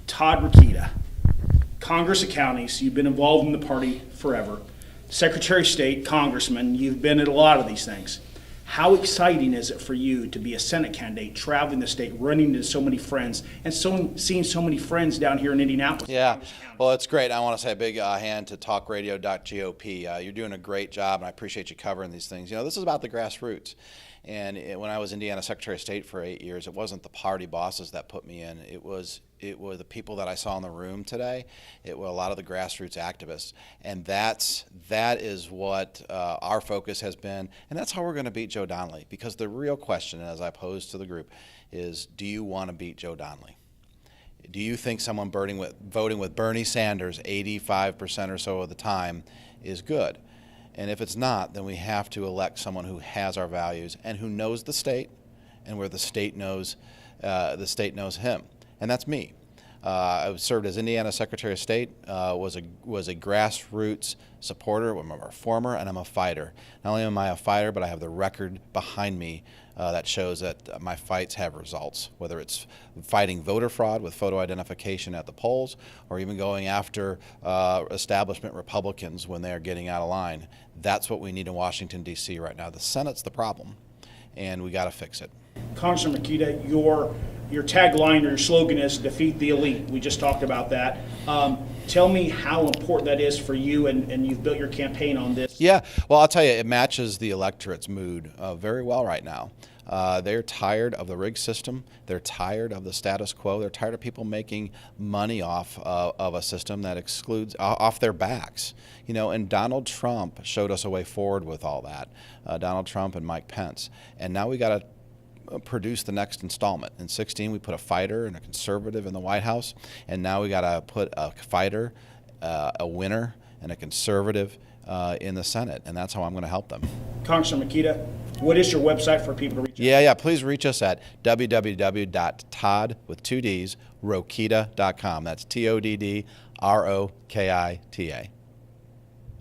Todd Rokita, Congress of Counties, you've been involved in the party forever. Secretary of State, Congressman, you've been at a lot of these things. How exciting is it for you to be a Senate candidate, traveling the state, running into so many friends, and seeing so many friends down here in Indianapolis? Yeah, well, it's great. I want to say a big hand to TalkRadio.GOP. You're doing a great job, and I appreciate you covering these things. You know, this is about the grassroots. And when I was Indiana Secretary of State for 8 years, it wasn't the party bosses that put me in. It was the people that I saw in the room today. It was a lot of the grassroots activists, and that is what our focus has been, and that's how we're going to beat Joe Donnelly. Because the real question, as I posed to the group, is: do you want to beat Joe Donnelly? Do you think someone voting with Bernie Sanders 85% or so of the time is good? And if it's not, then we have to elect someone who has our values and who knows the state, and where the state knows him, and that's me. I served as Indiana Secretary of State. Was a grassroots supporter. I'm a reformer, and I'm a fighter. Not only am I a fighter, but I have the record behind me that shows that my fights have results. Whether it's fighting voter fraud with photo identification at the polls, or even going after establishment Republicans when they are getting out of line. That's what we need in Washington, D.C. right now. The Senate's the problem, and we got to fix it. Congressman Rokita, your tagline or your slogan is "Defeat the Elite." We just talked about that. Tell me how important that is for you, and you've built your campaign on this. Yeah, well, I'll tell you, it matches the electorate's mood very well right now. They're tired of the rigged system. They're tired of the status quo. They're tired of people making money off of a system that excludes off their backs. You know, and Donald Trump showed us a way forward with all that. Donald Trump and Mike Pence. And now we got to produce the next installment. In 2016, we put a fighter and a conservative in the White House, and now we got to put a fighter, a winner, and a conservative in the Senate, and that's how I'm going to help them. Congressman Rokita, what is your website for people to reach out? Yeah, please reach us at www.todd.rokita.com. That's TODDROKITA.